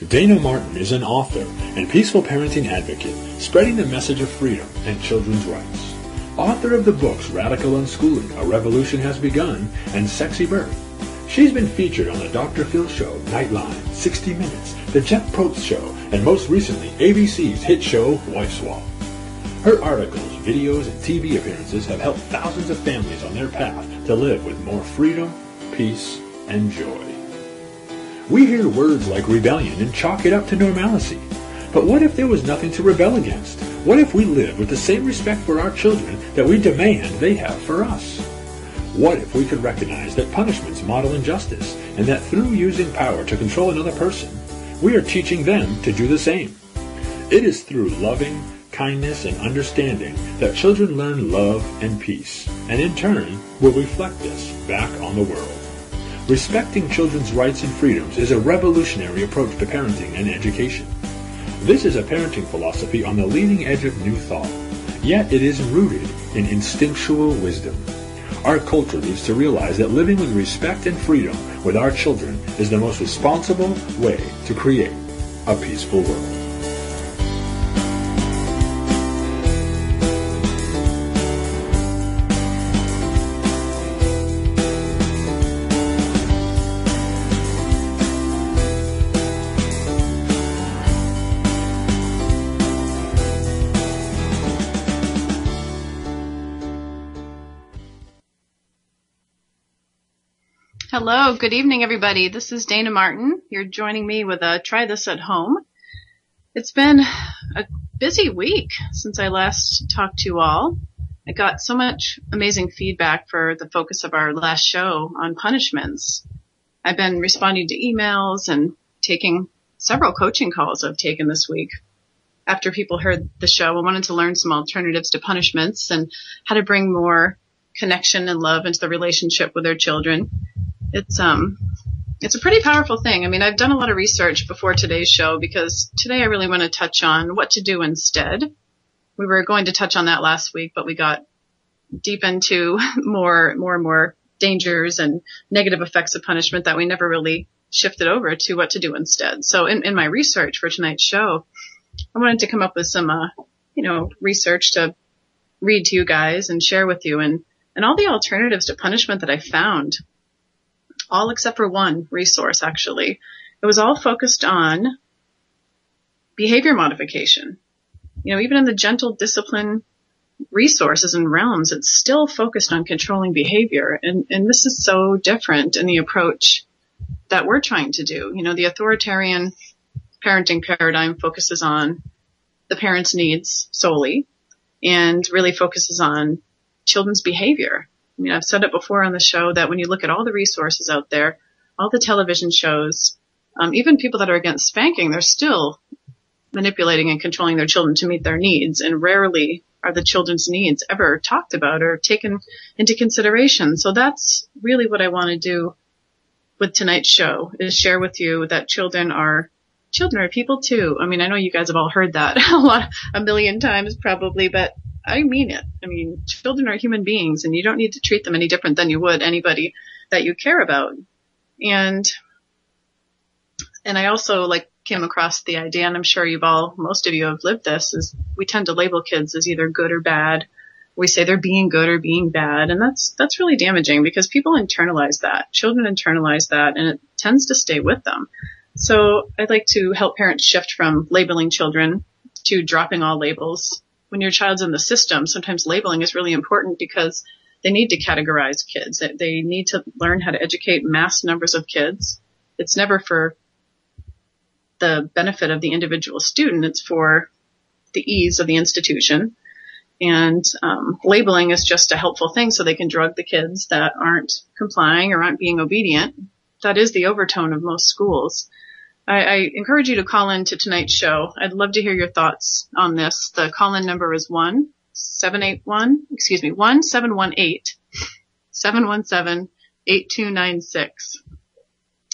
Dayna Martin is an author and peaceful parenting advocate, spreading the message of freedom and children's rights. Author of the books Radical Unschooling, A Revolution Has Begun, and Sexy Birth. She's been featured on the Dr. Phil Show, Nightline, 60 Minutes, The Jeff Probst Show, and most recently, ABC's hit show, Wife Swap. Her articles, videos, and TV appearances have helped thousands of families on their path to live with more freedom, peace, and joy. We hear words like rebellion and chalk it up to normalcy. But what if there was nothing to rebel against? What if we live with the same respect for our children that we demand they have for us? What if we could recognize that punishments model injustice, and that through using power to control another person, we are teaching them to do the same? It is through loving, kindness, and understanding that children learn love and peace, and in turn will reflect this back on the world. Respecting children's rights and freedoms is a revolutionary approach to parenting and education. This is a parenting philosophy on the leading edge of new thought, yet it is rooted in instinctual wisdom. Our culture needs to realize that living with respect and freedom with our children is the most responsible way to create a peaceful world. Hello, good evening, everybody. This is Dayna Martin. You're joining me with a Try This at Home. It's been a busy week since I last talked to you all. I got so much amazing feedback for the focus of our last show on punishments. I've been responding to emails and taking several coaching calls I've taken this week after people heard the show and wanted to learn some alternatives to punishments and how to bring more connection and love into the relationship with their children. It's a pretty powerful thing. I mean, I've done a lot of research before today's show because today I really want to touch on what to do instead. We were going to touch on that last week, but we got deep into more and more dangers and negative effects of punishment that we never really shifted over to what to do instead. So in my research for tonight's show, I wanted to come up with some, research to read to you guys and share with you and all the alternatives to punishment that I found. All except for one resource, actually. It was all focused on behavior modification. You know, even in the gentle discipline resources and realms, it's still focused on controlling behavior. And this is so different in the approach that we're trying to do. You know, the authoritarian parenting paradigm focuses on the parent's needs solely and really focuses on children's behavior. I mean, I've said it before on the show that when you look at all the resources out there, all the television shows, even people that are against spanking, they're still manipulating and controlling their children to meet their needs. And rarely are the children's needs ever talked about or taken into consideration. So that's really what I want to do with tonight's show, is share with you that children are people too. I mean, I know you guys have all heard that a million times probably, but I mean it. I mean, children are human beings and you don't need to treat them any different than you would anybody that you care about. And I also came across the idea, and I'm sure most of you have lived this, is we tend to label kids as either good or bad. We say they're being good or being bad. And that's really damaging because people internalize that. Children internalize that and it tends to stay with them. So I'd like to help parents shift from labeling children to dropping all labels. When your child's in the system, sometimes labeling is really important because they need to categorize kids. They need to learn how to educate mass numbers of kids. It's never for the benefit of the individual student. It's for the ease of the institution. And labeling is just a helpful thing so they can drug the kids that aren't complying or aren't being obedient. That is the overtone of most schools. I encourage you to call in to tonight's show. I'd love to hear your thoughts on this. The call-in number is 1-717-8296.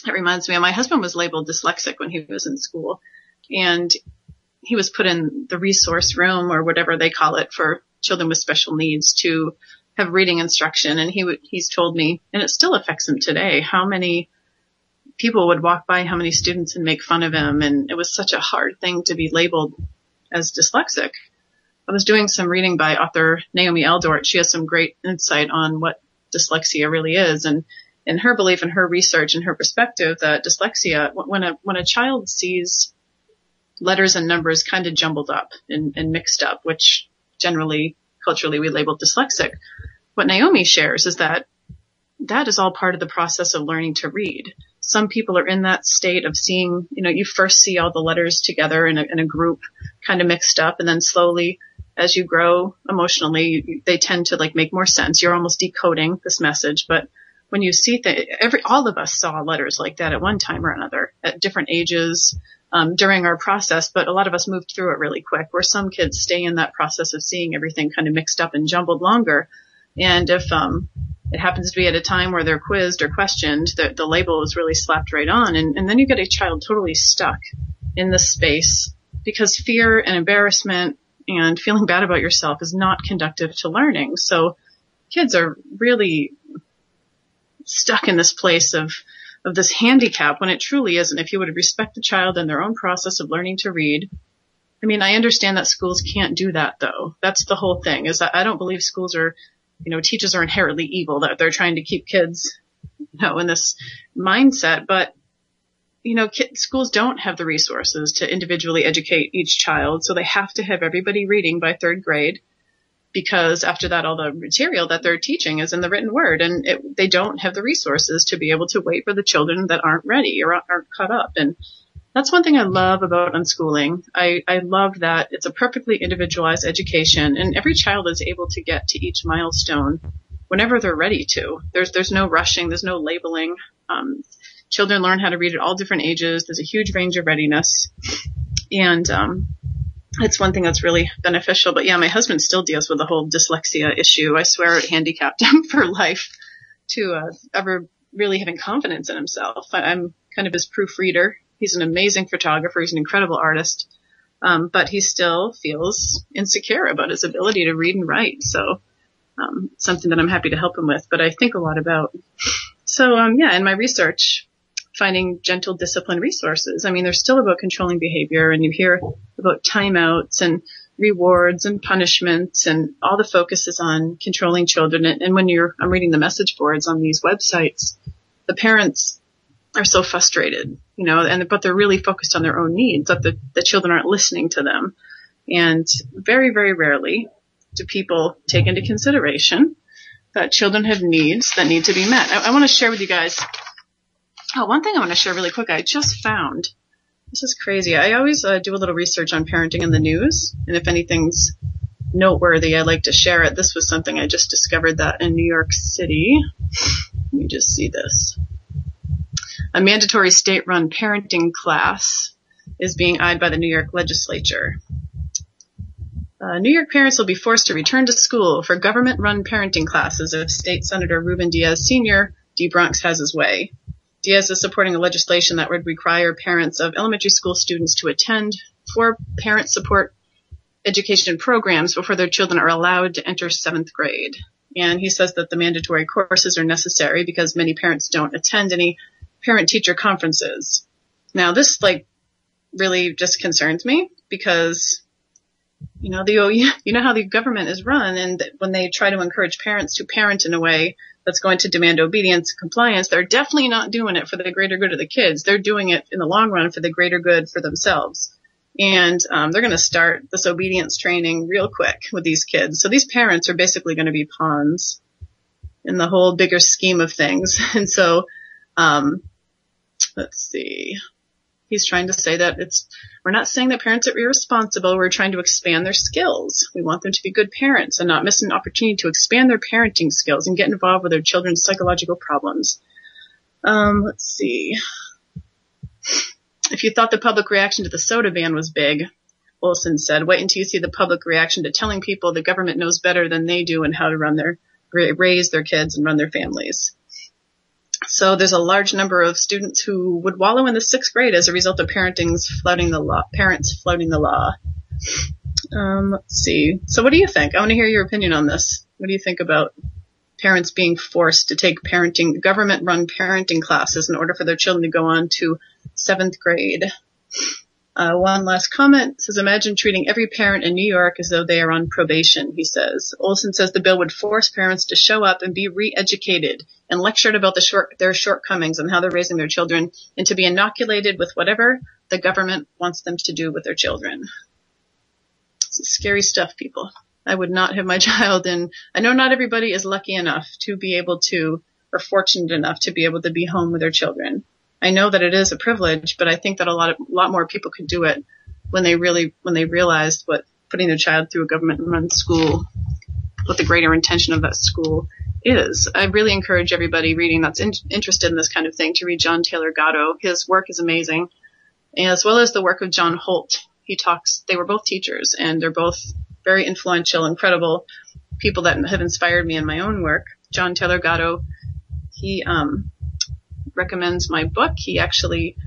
It reminds me, my husband was labeled dyslexic when he was in school, and he was put in the resource room or whatever they call it for children with special needs to have reading instruction. And he's told me, and it still affects him today, how many people would walk by how many students and make fun of him. And it was such a hard thing to be labeled as dyslexic. I was doing some reading by author Naomi Eldort. She has some great insight on what dyslexia really is. And in her belief and her research and her perspective, that dyslexia, when a child sees letters and numbers kind of jumbled up and mixed up, which generally, culturally, we label dyslexic, what Naomi shares is that is all part of the process of learning to read. Some people are in that state of seeing, you first see all the letters together in a group kind of mixed up, and then slowly as you grow emotionally, they tend to make more sense. You're almost decoding this message. But when you see all of us saw letters like that at one time or another at different ages, during our process, but a lot of us moved through it really quick, where some kids stay in that process of seeing everything kind of mixed up and jumbled longer. And if, it happens to be at a time where they're quizzed or questioned, the label is really slapped right on. And then you get a child totally stuck in this space because fear and embarrassment and feeling bad about yourself is not conducive to learning. So kids are really stuck in this place of this handicap when it truly isn't. If you would respect the child and their own process of learning to read. I understand that schools can't do that, though. That's the whole thing, is that I don't believe schools are, teachers are inherently evil, that they're trying to keep kids, in this mindset. But, schools don't have the resources to individually educate each child. So they have to have everybody reading by third grade, because after that, all the material that they're teaching is in the written word, and they don't have the resources to be able to wait for the children that aren't ready or aren't caught up. And that's one thing I love about unschooling. I love that it's a perfectly individualized education, and every child is able to get to each milestone whenever they're ready to. There's no rushing. There's no labeling. Children learn how to read at all different ages. There's a huge range of readiness. And it's one thing that's really beneficial. But yeah, my husband still deals with the whole dyslexia issue. I swear it handicapped him for life to ever really having confidence in himself. I'm kind of his proofreader. He's an amazing photographer. He's an incredible artist. But he still feels insecure about his ability to read and write. So something that I'm happy to help him with, but I think a lot about. So in my research, finding gentle discipline resources. They're still about controlling behavior, and you hear about timeouts and rewards and punishments, and all the focus is on controlling children. And when I'm reading the message boards on these websites, the parents are so frustrated, but they're really focused on their own needs, that the children aren't listening to them. And very, very rarely do people take into consideration that children have needs that need to be met. I want to share with you guys. One thing I want to share really quick. I just found, this is crazy. I always do a little research on parenting in the news. And if anything's noteworthy, I like to share it. This was something I just discovered that in New York City. Let me just see this. A mandatory state-run parenting class is being eyed by the New York legislature. New York parents will be forced to return to school for government-run parenting classes if State Senator Ruben Diaz Sr. de-Bronx has his way. Diaz is supporting a legislation that would require parents of elementary school students to attend 4 parent support education programs before their children are allowed to enter 7th grade. And he says that the mandatory courses are necessary because many parents don't attend any parent-teacher conferences. Now, this really just concerns me because, you know how the government is run, and when they try to encourage parents to parent in a way that's going to demand obedience and compliance, they're definitely not doing it for the greater good of the kids. They're doing it in the long run for the greater good for themselves. And they're going to start this obedience training real quick with these kids. So these parents are basically going to be pawns in the whole bigger scheme of things. And so, let's see. He's trying to say that we're not saying that parents are irresponsible. We're trying to expand their skills. We want them to be good parents and not miss an opportunity to expand their parenting skills and get involved with their children's psychological problems. Let's see. If you thought the public reaction to the soda ban was big, Olson said, wait until you see the public reaction to telling people the government knows better than they do and how to raise their kids and run their families. So there's a large number of students who would wallow in the 6th grade as a result of parents flouting the law. Let's see. So what do you think? I want to hear your opinion on this. What do you think about parents being forced to take government-run parenting classes in order for their children to go on to 7th grade. One last comment says, imagine treating every parent in New York as though they are on probation, he says. Olson says the bill would force parents to show up and be re-educated and lectured about their shortcomings and how they're raising their children, and to be inoculated with whatever the government wants them to do with their children. It's scary stuff, people. I would not have my child in. I know not everybody is lucky enough to be able to, or fortunate enough to be able to be home with their children. I know that it is a privilege, but I think that a lot more people could do it when they realized what putting their child through a government-run school, what the greater intention of that school is. I really encourage everybody reading that's interested in this kind of thing to read John Taylor Gatto. His work is amazing, as well as the work of John Holt. They were both teachers, and they're both very influential, incredible people that have inspired me in my own work. John Taylor Gatto, he recommends my book. He actually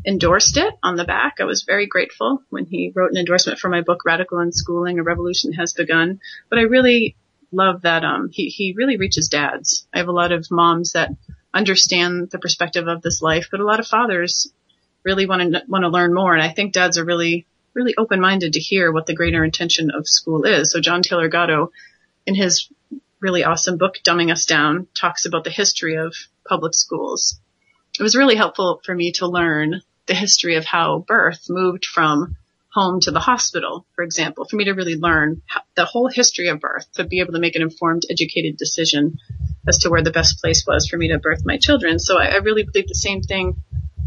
endorsed it on the back. I was very grateful when he wrote an endorsement for my book, Radical Unschooling, A Revolution Has Begun. But I really love that he really reaches dads. I have a lot of moms that understand the perspective of this life, but a lot of fathers really want to learn more. And I think dads are really, really open-minded to hear what the greater intention of school is. So John Taylor Gatto, in his really awesome book, Dumbing Us Down, talks about the history of public schools. It was really helpful for me to learn the history of how birth moved from home to the hospital, for example, for me to really learn the whole history of birth, to be able to make an informed, educated decision as to where the best place was for me to birth my children. So I really believe the same thing.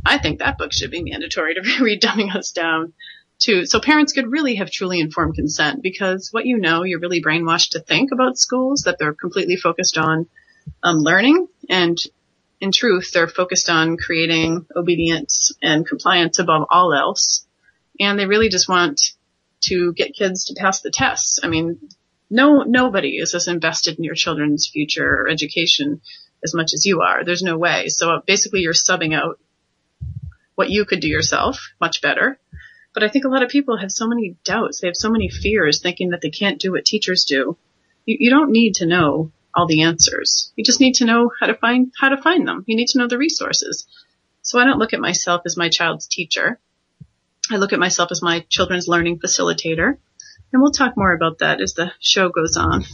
I think that book should be mandatory to read Dumbing Us Down too, so parents could really have truly informed consent, because what you're really brainwashed to think about schools, that they're completely focused on learning, and in truth, they're focused on creating obedience and compliance above all else. And they really just want to get kids to pass the tests. I mean, nobody is as invested in your children's future or education as much as you are. There's no way. So basically you're subbing out what you could do yourself much better. But I think a lot of people have so many doubts. They have so many fears, thinking that they can't do what teachers do. You don't need to know all the answers. You just need to know how to find them. You need to know the resources. So I don't look at myself as my child's teacher. I look at myself as my children's learning facilitator. And we'll talk more about that as the show goes on.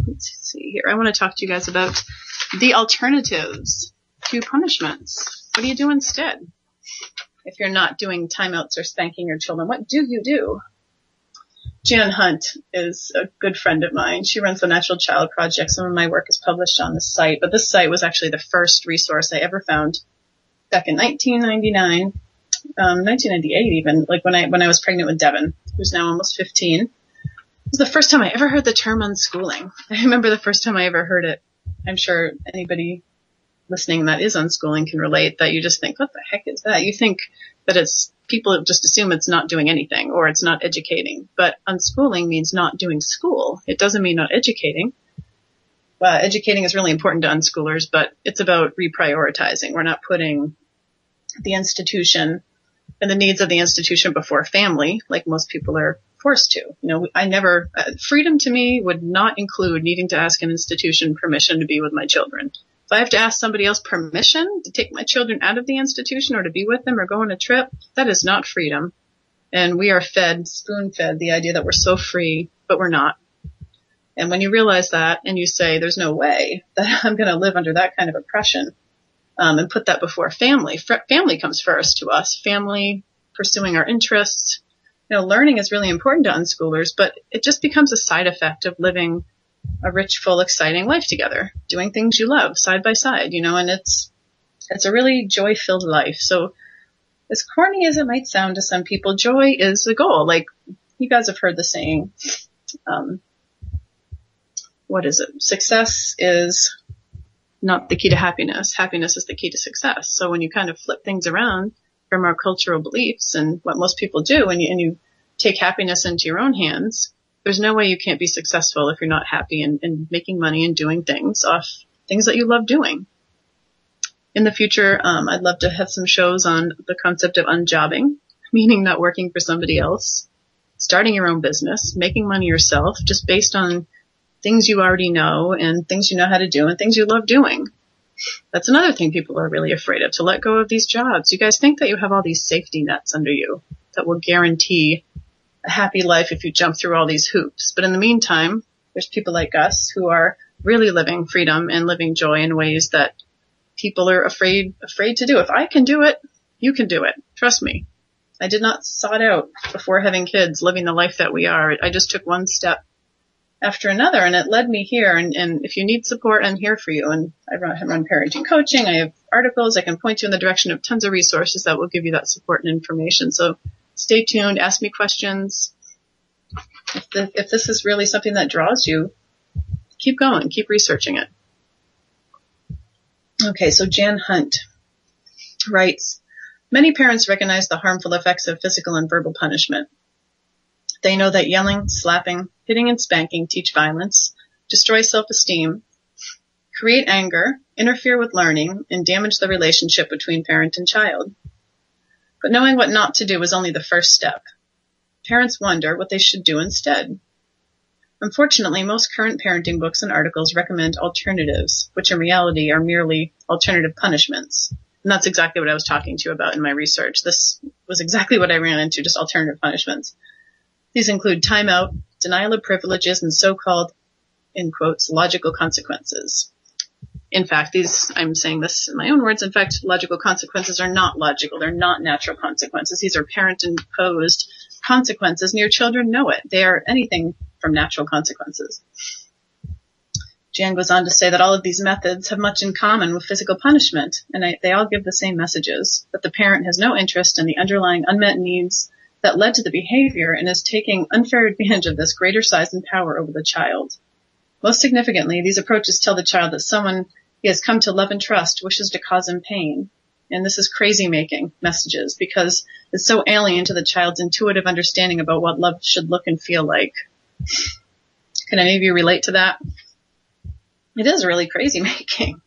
Let's see here. I want to talk to you guys about the alternatives to punishments. What do you do instead? If you're not doing timeouts or spanking your children, what do you do? Jan Hunt is a good friend of mine. She runs the Natural Child Project. Some of my work is published on the site, but this site was actually the first resource I ever found back in 1999, 1998 even, like when I was pregnant with Devin, who's now almost 15. It was the first time I ever heard the term unschooling. I remember the first time I ever heard it. I'm sure anybody listening that is unschooling can relate, that you just think, what the heck is that? You think that people just assume it's not doing anything or it's not educating. But unschooling means not doing school. It doesn't mean not educating. Educating is really important to unschoolers, but it's about reprioritizing. We're not putting the institution and the needs of the institution before family, like most people are forced to. Freedom to me would not include needing to ask an institution permission to be with my children. If I have to ask somebody else permission to take my children out of the institution or to be with them or go on a trip, that is not freedom. And we are spoon-fed the idea that we're so free, but we're not. And when you realize that and you say, there's no way that I'm going to live under that kind of oppression, and put that before family. Family comes first to us. Family, pursuing our interests. Learning is really important to unschoolers, but it just becomes a side effect of living a rich, full, exciting life together, doing things you love side by side, and it's a really joy-filled life. So as corny as it might sound to some people, joy is the goal. Like, you guys have heard the saying, what is it? Success is not the key to happiness. Happiness is the key to success. So when you kind of flip things around from our cultural beliefs and what most people do, and you take happiness into your own hands, there's no way you can't be successful if you're not happy and making money and doing things that you love doing. In the future, I'd love to have some shows on the concept of unjobbing, meaning not working for somebody else, starting your own business, making money yourself, just based on things you already know and things you know how to do and things you love doing. That's another thing people are really afraid of, to let go of these jobs. You guys think that you have all these safety nets under you that will guarantee a happy life if you jump through all these hoops. But in the meantime, there's people like us who are really living freedom and living joy in ways that people are afraid to do. If I can do it, you can do it. Trust me. I did not sought out before having kids, living the life that we are. I just took one step after another, and it led me here. And if you need support, I'm here for you. And I run parenting coaching. I have articles. I can point you in the direction of tons of resources that will give you that support and information. So stay tuned. Ask me questions. If this is really something that draws you, keep going. Keep researching it. Okay, so Jan Hunt writes, many parents recognize the harmful effects of physical and verbal punishment. They know that yelling, slapping, hitting, and spanking teach violence, destroy self-esteem, create anger, interfere with learning, and damage the relationship between parent and child. But knowing what not to do is only the first step. Parents wonder what they should do instead. Unfortunately, most current parenting books and articles recommend alternatives, which in reality are merely alternative punishments. And that's exactly what I was talking to you about in my research. This was exactly what I ran into, just alternative punishments. These include timeout, denial of privileges, and so-called, in quotes, logical consequences. In fact, I'm saying this in my own words, in fact, logical consequences are not logical. They're not natural consequences. These are parent-imposed consequences, and your children know it. They are anything from natural consequences. Jan goes on to say that all of these methods have much in common with physical punishment, and they all give the same messages, that the parent has no interest in the underlying unmet needs that led to the behavior and is taking unfair advantage of this greater size and power over the child. Most significantly, these approaches tell the child that someone he has come to love and trust wishes to cause him pain. And this is crazy-making messages because it's so alien to the child's intuitive understanding about what love should look and feel like. Can any of you relate to that? It is really crazy-making.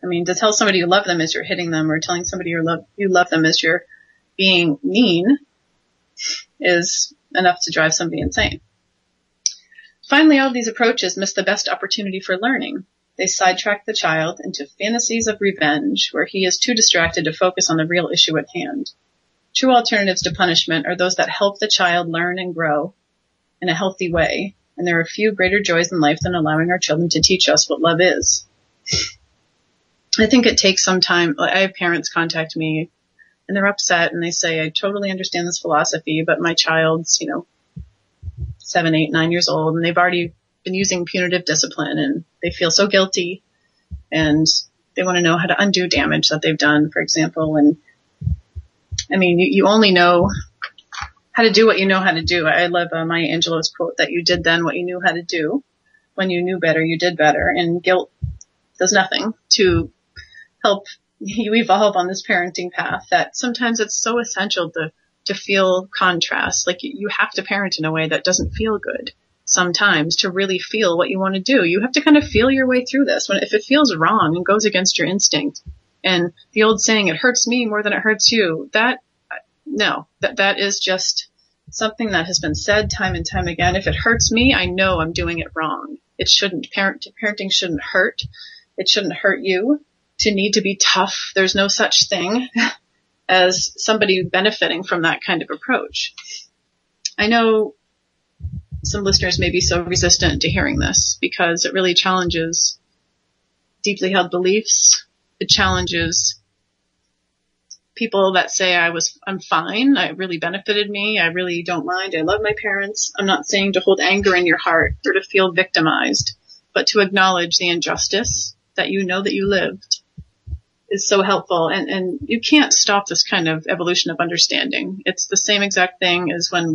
I mean, to tell somebody you love them as you're hitting them, or telling somebody you love them as you're being mean, is enough to drive somebody insane. Finally, all of these approaches miss the best opportunity for learning. They sidetrack the child into fantasies of revenge, where he is too distracted to focus on the real issue at hand. True alternatives to punishment are those that help the child learn and grow in a healthy way, and there are few greater joys in life than allowing our children to teach us what love is. I think it takes some time. I have parents contact me, and they're upset, and they say, I totally understand this philosophy, but my child's, 7, 8, 9 years old, and they've already been using punitive discipline, and they feel so guilty, and they want to know how to undo damage that they've done, for example. And I mean, you only know how to do what you know how to do. I love Maya Angelou's quote that you did then what you knew how to do. When you knew better, you did better, and guilt does nothing to help you evolve on this parenting path. That sometimes it's so essential to feel contrast. Like you have to parent in a way that doesn't feel good sometimes to really feel what you want to do. You have to kind of feel your way through this. If it feels wrong and goes against your instinct, and the old saying, it hurts me more than it hurts you, that is just something that has been said time and time again. If it hurts me, I know I'm doing it wrong. It shouldn't. Parenting shouldn't hurt. It shouldn't hurt you to need to be tough. There's no such thing as somebody benefiting from that kind of approach. I know some listeners may be so resistant to hearing this because it really challenges deeply held beliefs. It challenges people that say I'm fine. It really benefited me. I really don't mind. I love my parents. I'm not saying to hold anger in your heart or to feel victimized, but to acknowledge the injustice that you know that you lived is so helpful. And you can't stop this kind of evolution of understanding. It's the same exact thing as when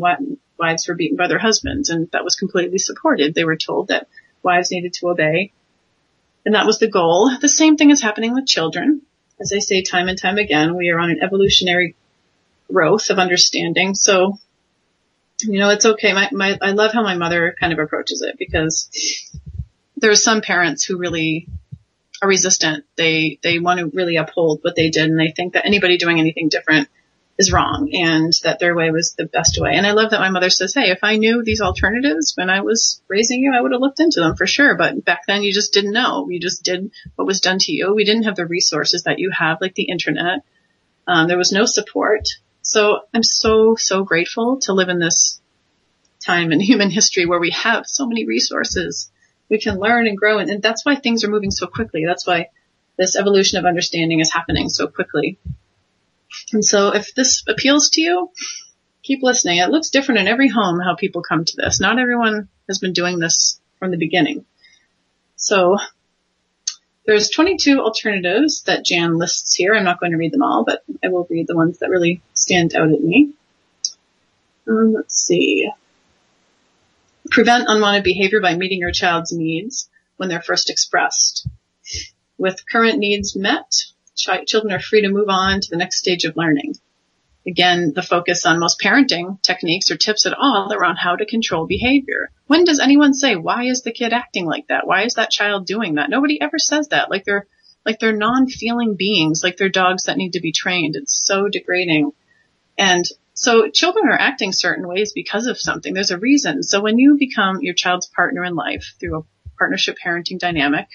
wives were beaten by their husbands, and that was completely supported. They were told that wives needed to obey, and that was the goal. The same thing is happening with children. As I say time and time again, we are on an evolutionary growth of understanding. So, it's okay. I love how my mother kind of approaches it, because there are some parents who really are resistant. They want to really uphold what they did, and they think that anybody doing anything different is wrong and that their way was the best way. And I love that my mother says, hey, if I knew these alternatives when I was raising you, I would have looked into them for sure. But back then you just didn't know. You just did what was done to you. We didn't have the resources that you have, like the internet. There was no support. So I'm so, so grateful to live in this time in human history where we have so many resources. We can learn and grow. And that's why things are moving so quickly. That's why this evolution of understanding is happening so quickly. And so if this appeals to you, keep listening. It looks different in every home how people come to this. Not everyone has been doing this from the beginning. So there's 22 alternatives that Jan lists here. I'm not going to read them all, but I will read the ones that really stand out at me. Let's see. Prevent unwanted behavior by meeting your child's needs when they're first expressed. With current needs met, children are free to move on to the next stage of learning. Again, the focus on most parenting techniques or tips at all around how to control behavior. When does anyone say, why is the kid acting like that? Why is that child doing that? Nobody ever says that. Like they're non-feeling beings, like they're dogs that need to be trained. It's so degrading. And so children are acting certain ways because of something. There's a reason. So when you become your child's partner in life through a partnership parenting dynamic,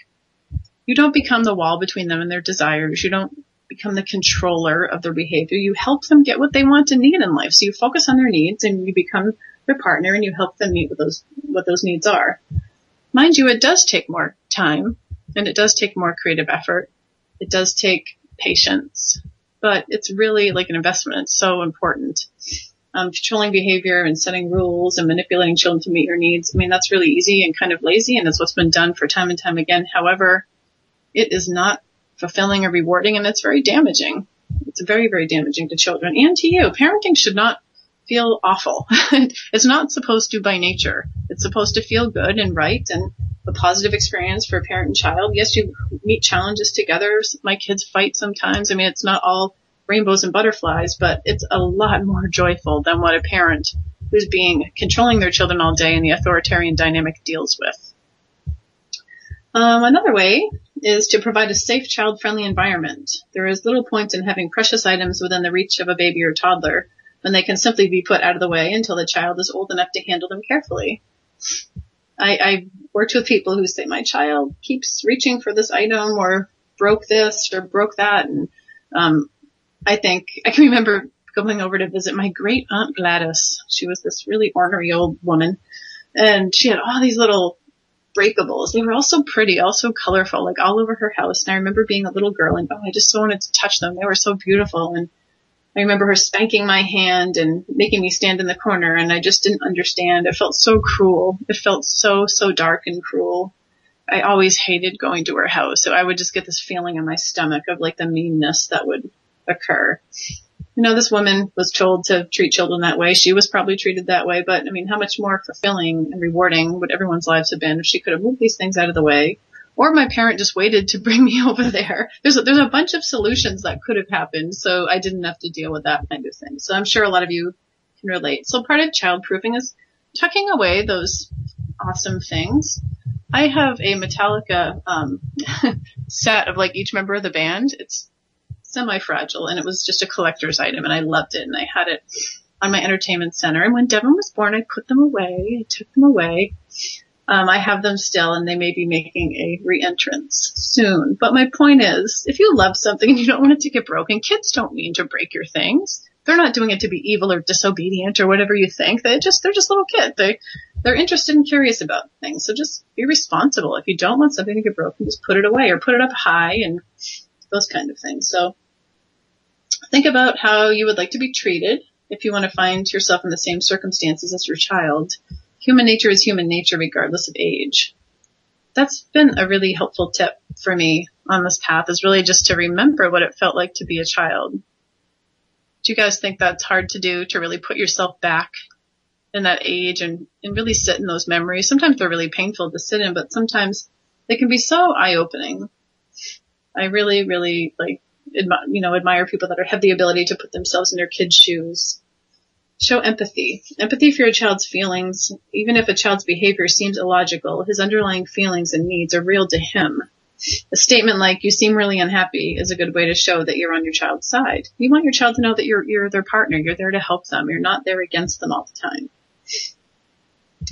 you don't become the wall between them and their desires. You don't become the controller of their behavior. You help them get what they want and need in life. So you focus on their needs and you become their partner and you help them meet what those needs are. Mind you, it does take more time and it does take more creative effort. It does take patience, but it's really like an investment. It's so important. Controlling behavior and setting rules and manipulating children to meet your needs. I mean, that's really easy and kind of lazy, and it's what's been done for time and time again. However, it is not fulfilling or rewarding, and it's very damaging. It's very, very damaging to children and to you. Parenting should not feel awful. It's not supposed to by nature. It's supposed to feel good and right and a positive experience for a parent and child. Yes, you meet challenges together. My kids fight sometimes. I mean, it's not all rainbows and butterflies, but it's a lot more joyful than what a parent who's being controlling their children all day in the authoritarian dynamic deals with. Another way is to provide a safe, child-friendly environment. There is little point in having precious items within the reach of a baby or toddler when they can simply be put out of the way until the child is old enough to handle them carefully. I worked with people who say, my child keeps reaching for this item or broke this or broke that. And I can remember going over to visit my great aunt Gladys. She was this really ornery old woman, and she had all these little breakables. They were all so pretty, all so colorful, like all over her house. And I remember being a little girl and, I just so wanted to touch them. They were so beautiful. And I remember her spanking my hand and making me stand in the corner, and I just didn't understand. It felt so cruel. It felt so, so dark and cruel. I always hated going to her house. So I would just get this feeling in my stomach of like the meanness that would occur. You know, this woman was told to treat children that way. She was probably treated that way, but I mean, how much more fulfilling and rewarding would everyone's lives have been if she could have moved these things out of the way, or my parent just waited to bring me over there. There's a bunch of solutions that could have happened, so I didn't have to deal with that kind of thing. So I'm sure a lot of you can relate. So part of childproofing is tucking away those awesome things. I have a Metallica set of like each member of the band. It's semi-fragile, and it was just a collector's item, and I loved it, and I had it on my entertainment center. And when Devin was born, I put them away. I took them away. I have them still, and they may be making a re-entrance soon. But my point is, if you love something and you don't want it to get broken, kids don't mean to break your things. They're not doing it to be evil or disobedient or whatever you think. They're just little kids. They're interested and curious about things. So just be responsible. If you don't want something to get broken, just put it away or put it up high and those kind of things. So think about how you would like to be treated if you want to find yourself in the same circumstances as your child. Human nature is human nature regardless of age. That's been a really helpful tip for me on this path, is really just to remember what it felt like to be a child. Do you guys think that's hard to do, to really put yourself back in that age and really sit in those memories? Sometimes they're really painful to sit in, but sometimes they can be so eye-opening. I really, really admire people that have the ability to put themselves in their kids' shoes. Show empathy. Empathy for your child's feelings. Even if a child's behavior seems illogical, his underlying feelings and needs are real to him. A statement like, "You seem really unhappy," is a good way to show that you're on your child's side. You want your child to know that you're their partner. You're there to help them. You're not there against them all the time.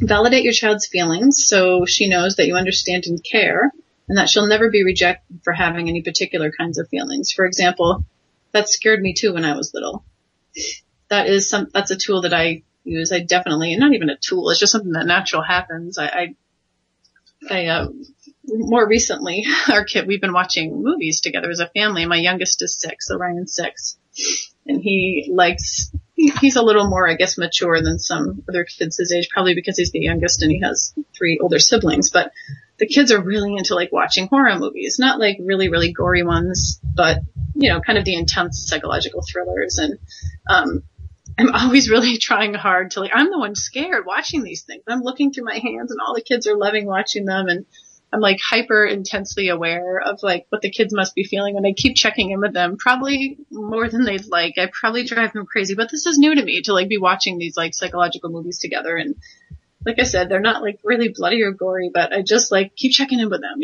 Validate your child's feelings so she knows that you understand and care, and that she'll never be rejected for having any particular kinds of feelings. For example, that scared me too when I was little. That's a tool that I use. I definitely, not even a tool, it's just something that natural happens. More recently, we've been watching movies together as a family. My youngest is 6, so Ryan's 6. And he's a little more, I guess, mature than some other kids his age, probably because he's the youngest and he has 3 older siblings. But the kids are really into like watching horror movies, not like really, really gory ones, but, kind of the intense psychological thrillers. And, I'm always really trying hard to I'm the one scared watching these things. I'm looking through my hands and all the kids are loving watching them. And I'm like hyper intensely aware of like what the kids must be feeling when I keep checking in with them, probably more than they'd like. I probably drive them crazy, but this is new to me to like be watching these like psychological movies together. And like I said, they're not like really bloody or gory, but I just like keep checking in with them,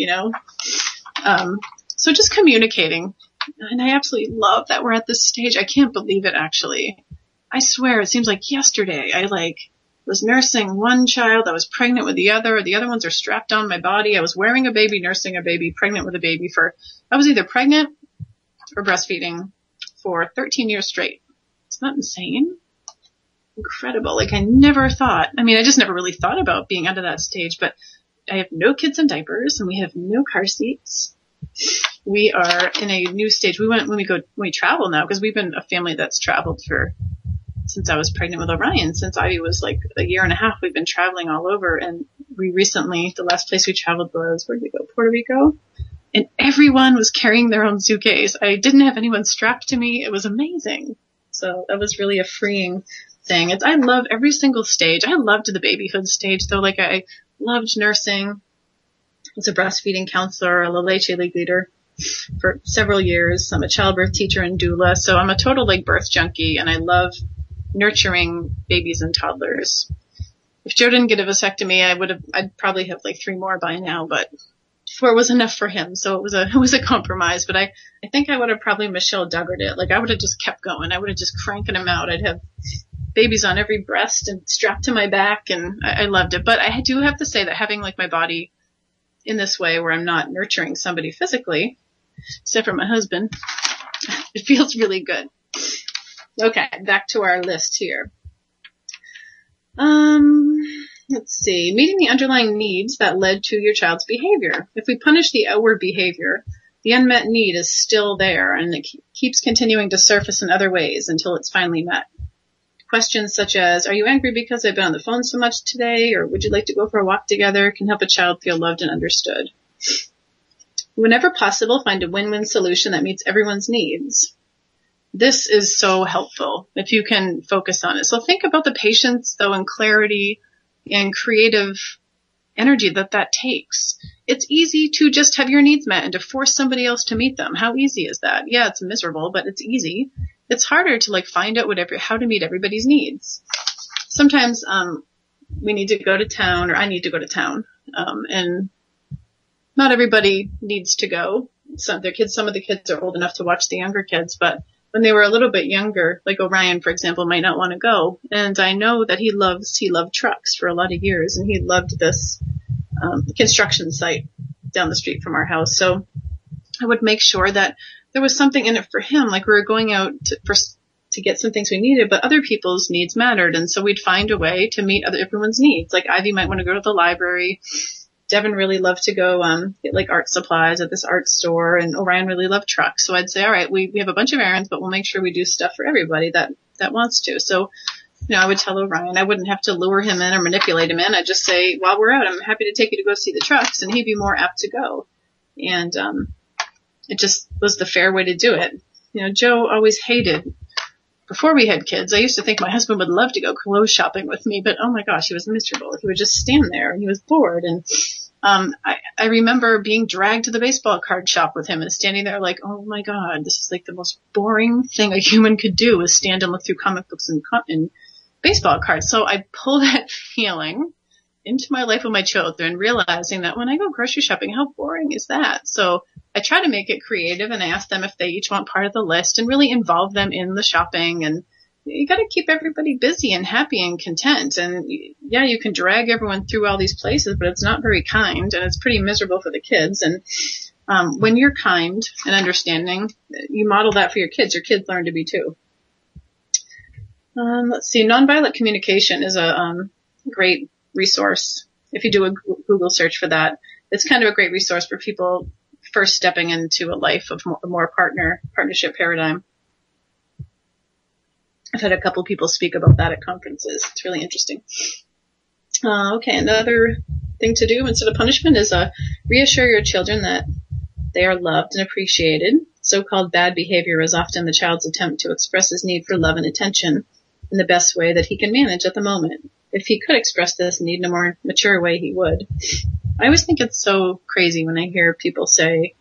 So just communicating. And I absolutely love that we're at this stage. I can't believe it actually. I swear it seems like yesterday I was nursing one child. I was pregnant with the other. The other ones are strapped on my body. I was wearing a baby, nursing a baby, pregnant with a baby I was either pregnant or breastfeeding for 13 years straight. Isn't that insane? Incredible. I never thought, I just never really thought about being out of that stage, but I have no kids in diapers and we have no car seats. We are in a new stage. When we travel now, because we've been a family that's traveled since I was pregnant with Orion, since Ivy was like a year and a half, we've been traveling all over. And we recently, the last place we traveled was, where did we go? Puerto Rico. And everyone was carrying their own suitcase. I didn't have anyone strapped to me. It was amazing. So that was really a freeing thing. I love every single stage. I loved the babyhood stage though. I loved nursing. I was a breastfeeding counselor, a La Leche League leader for several years. I'm a childbirth teacher and doula. So I'm a total birth junkie and I love nurturing babies and toddlers. If Joe didn't get a vasectomy, I'd probably have 3 more by now, but 4 was enough for him. So it was a compromise, but I think I would have probably Michelle Duggared it. I would have just kept going. I would have just cranking them out. I'd have babies on every breast and strapped to my back and I loved it. But I do have to say that having my body in this way where I'm not nurturing somebody physically, except for my husband, it feels really good. Okay, back to our list here. Let's see. Meeting the underlying needs that led to your child's behavior. If we punish the outward behavior, the unmet need is still there and it keeps continuing to surface in other ways until it's finally met. Questions such as, are you angry because I've been on the phone so much today? Or would you like to go for a walk together? Can help a child feel loved and understood. Whenever possible, find a win-win solution that meets everyone's needs. This is so helpful if you can focus on it. So think about the patience, though, and clarity and creative energy that takes. It's easy to just have your needs met and to force somebody else to meet them. How easy is that? Yeah, it's miserable, but it's easy. It's harder to find out how to meet everybody's needs. Sometimes we need to go to town, or I need to go to town, and not everybody needs to go. Some of the kids are old enough to watch the younger kids, but when they were a little bit younger, like Orion, for example, might not want to go. And I know that he loved trucks for a lot of years, and he loved this construction site down the street from our house. So I would make sure that there was something in it for him. We were going out to get some things we needed, but other people's needs mattered. And so we'd find a way to meet everyone's needs. Ivy might want to go to the library. Devin really loved to go get art supplies at this art store, and Orion really loved trucks. So I'd say, all right, we have a bunch of errands, but we'll make sure we do stuff for everybody that wants to. So, I would tell Orion, I wouldn't have to lure him in or manipulate him in. I'd just say, while we're out, I'm happy to take you to go see the trucks, and he'd be more apt to go. And it just was the fair way to do it. Joe always hated. Before we had kids, I used to think my husband would love to go clothes shopping with me, but oh my gosh, he was miserable. He would just stand there and he was bored. And I remember being dragged to the baseball card shop with him and standing there oh my God, this is the most boring thing a human could do, is stand and look through comic books and baseball cards. So I pulled that feeling into my life with my children, realizing that when I go grocery shopping, how boring is that? So I try to make it creative and ask them if they each want part of the list and really involve them in the shopping. And you got to keep everybody busy and happy and content. And yeah, you can drag everyone through all these places, but it's not very kind and it's pretty miserable for the kids. And when you're kind and understanding, you model that for your kids. Your kids learn to be too. Let's see. Nonviolent communication is a great resource. If you do a Google search for that, it's kind of a great resource for people first stepping into a life of more partnership paradigm. I've had a couple people speak about that at conferences. It's really interesting. Okay, another thing to do instead of punishment is reassure your children that they are loved and appreciated. So-called bad behavior is often the child's attempt to express his need for love and attention in the best way that he can manage at the moment. If he could express this need in a more mature way, he would. I always think it's so crazy when I hear people say,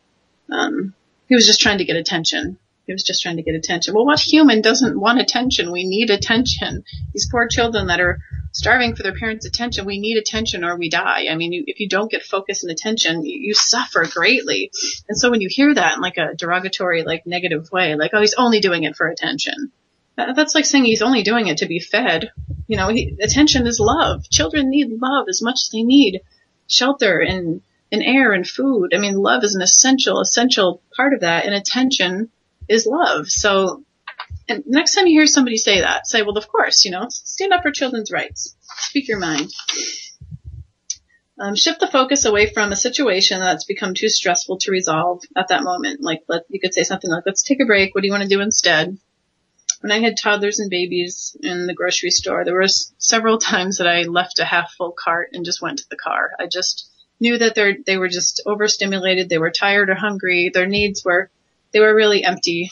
he was just trying to get attention. He was just trying to get attention. Well, what human doesn't want attention? We need attention. These poor children that are starving for their parents' attention, we need attention or we die. I mean, if you don't get focus and attention, you suffer greatly. And so when you hear that in like a derogatory, like negative way, like, oh, he's only doing it for attention. That's like saying he's only doing it to be fed. You know, attention is love. Children need love as much as they need shelter and air and food. I mean, love is an essential part of that. And attention is love. So, and next time you hear somebody say that, say, well, of course, you know, stand up for children's rights. Speak your mind. Shift the focus away from a situation that's become too stressful to resolve at that moment. Like, you could say something like, let's take a break. What do you want to do instead? When I had toddlers and babies in the grocery store, there was several times that I left a half full cart and just went to the car. I just knew that they were just overstimulated. They were tired or hungry. Their needs were really empty.